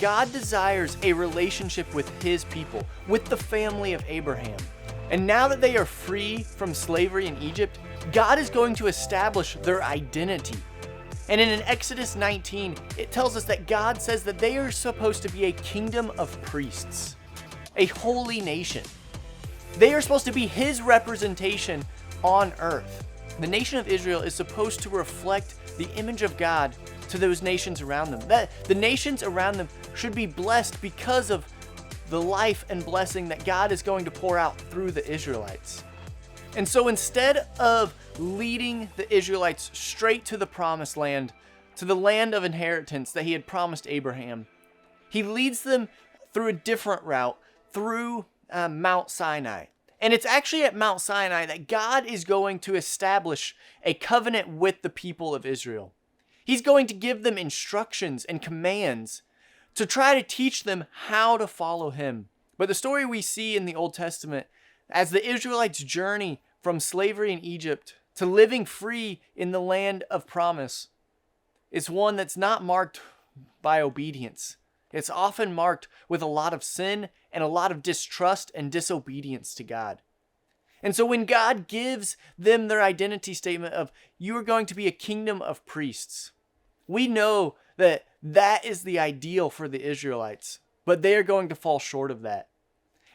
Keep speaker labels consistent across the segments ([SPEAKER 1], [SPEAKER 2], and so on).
[SPEAKER 1] God desires a relationship with his people, with the family of Abraham. And now that they are free from slavery in Egypt, God is going to establish their identity. And in Exodus 19, it tells us that God says that they are supposed to be a kingdom of priests, a holy nation. They are supposed to be his representation on earth. The nation of Israel is supposed to reflect the image of God to those nations around them. That the nations around them should be blessed because of the life and blessing that God is going to pour out through the Israelites. And so instead of leading the Israelites straight to the promised land, to the land of inheritance that he had promised Abraham, he leads them through a different route, through Mount Sinai. And it's actually at Mount Sinai that God is going to establish a covenant with the people of Israel. He's going to give them instructions and commands to try to teach them how to follow him. But the story we see in the Old Testament, as the Israelites journey from slavery in Egypt to living free in the land of promise, is one that's not marked by obedience. It's often marked with a lot of sin and a lot of distrust and disobedience to God. And so when God gives them their identity statement of, you are going to be a kingdom of priests, we know that that is the ideal for the Israelites, but they are going to fall short of that.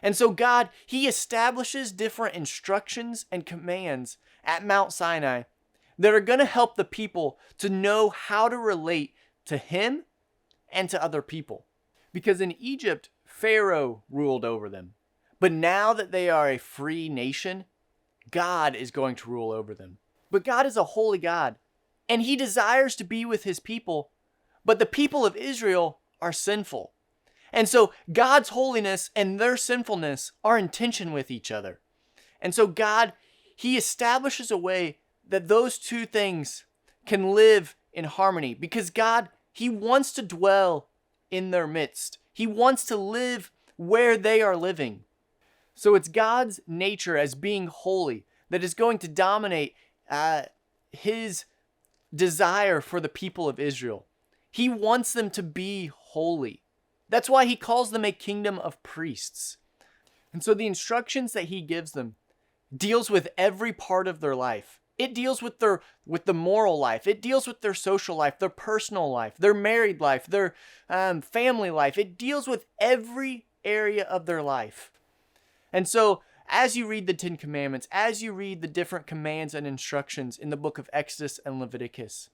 [SPEAKER 1] And so God, he establishes different instructions and commands at Mount Sinai that are going to help the people to know how to relate to him and to other people. Because in Egypt, Pharaoh ruled over them. But now that they are a free nation, God is going to rule over them. But God is a holy God, and he desires to be with his people, but the people of Israel are sinful. And so God's holiness and their sinfulness are in tension with each other. And so God, he establishes a way that those two things can live in harmony, because God, he wants to dwell in their midst. He wants to live where they are living. So it's God's nature as being holy that is going to dominate his desire for the people of Israel. He wants them to be holy. That's why he calls them a kingdom of priests. And so the instructions that he gives them deals with every part of their life. It deals with the moral life. It deals with their social life, their personal life, their married life, their family life. It deals with every area of their life. And so as you read the Ten Commandments, as you read the different commands and instructions in the book of Exodus and Leviticus,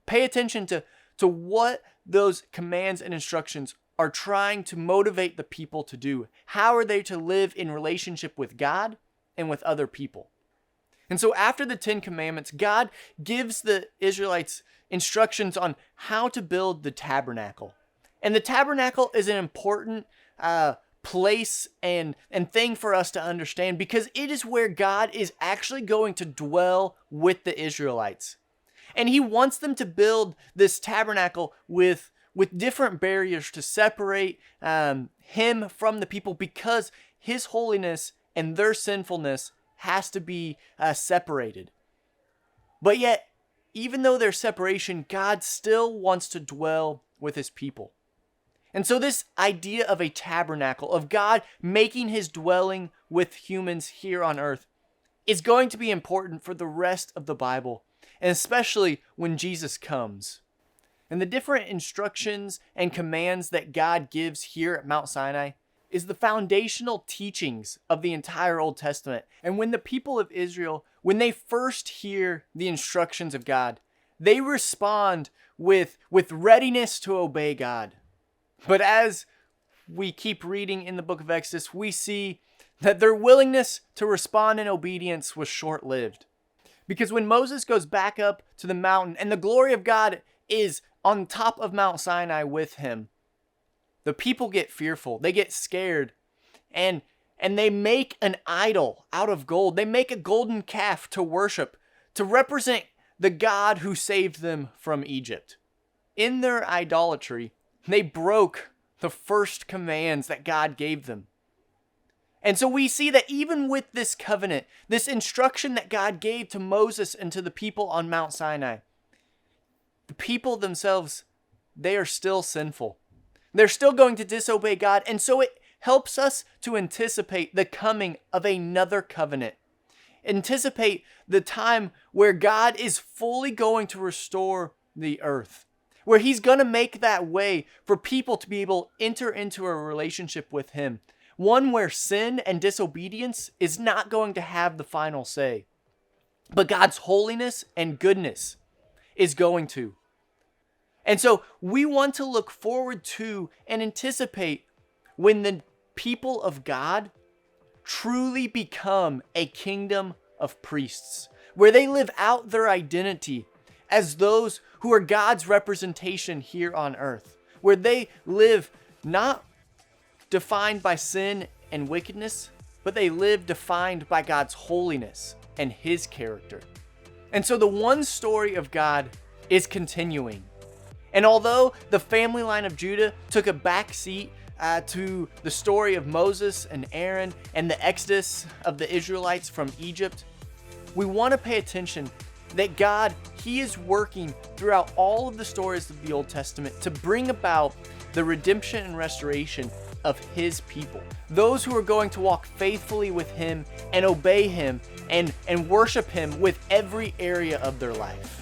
[SPEAKER 1] pay attention to what those commands and instructions are trying to motivate the people to do. How are they to live in relationship with God and with other people? And so after the Ten Commandments, God gives the Israelites instructions on how to build the tabernacle. And the tabernacle is an important place and thing for us to understand, because it is where God is actually going to dwell with the Israelites. And he wants them to build this tabernacle with different barriers to separate him from the people, because his holiness and their sinfulness has to be separated. But yet, even though there's separation, God still wants to dwell with his people. And so this idea of a tabernacle, of God making his dwelling with humans here on earth, is going to be important for the rest of the Bible, and especially when Jesus comes. And the different instructions and commands that God gives here at Mount Sinai is the foundational teachings of the entire Old Testament. And when the people of Israel, when they first hear the instructions of God, they respond with readiness to obey God. But as we keep reading in the book of Exodus, we see that their willingness to respond in obedience was short-lived. Because when Moses goes back up to the mountain and the glory of God is on top of Mount Sinai with him, the people get fearful. They get scared. And they make an idol out of gold. They make a golden calf to worship, to represent the God who saved them from Egypt. In their idolatry, they broke the first commands that God gave them. And so we see that even with this covenant, this instruction that God gave to Moses and to the people on Mount Sinai, the people themselves, they are still sinful. They're still going to disobey God, and so it helps us to anticipate the coming of another covenant. Anticipate the time where God is fully going to restore the earth, where he's going to make that way for people to be able to enter into a relationship with him. One where sin and disobedience is not going to have the final say, but God's holiness and goodness is going to. And so we want to look forward to and anticipate when the people of God truly become a kingdom of priests, where they live out their identity as those who are God's representation here on earth, where they live not defined by sin and wickedness, but they live defined by God's holiness and his character. And so the one story of God is continuing. And although the family line of Judah took a back seat to the story of Moses and Aaron and the exodus of the Israelites from Egypt, we want to pay attention that God, he is working throughout all of the stories of the Old Testament to bring about the redemption and restoration of his people. Those who are going to walk faithfully with him and obey him and worship him with every area of their life.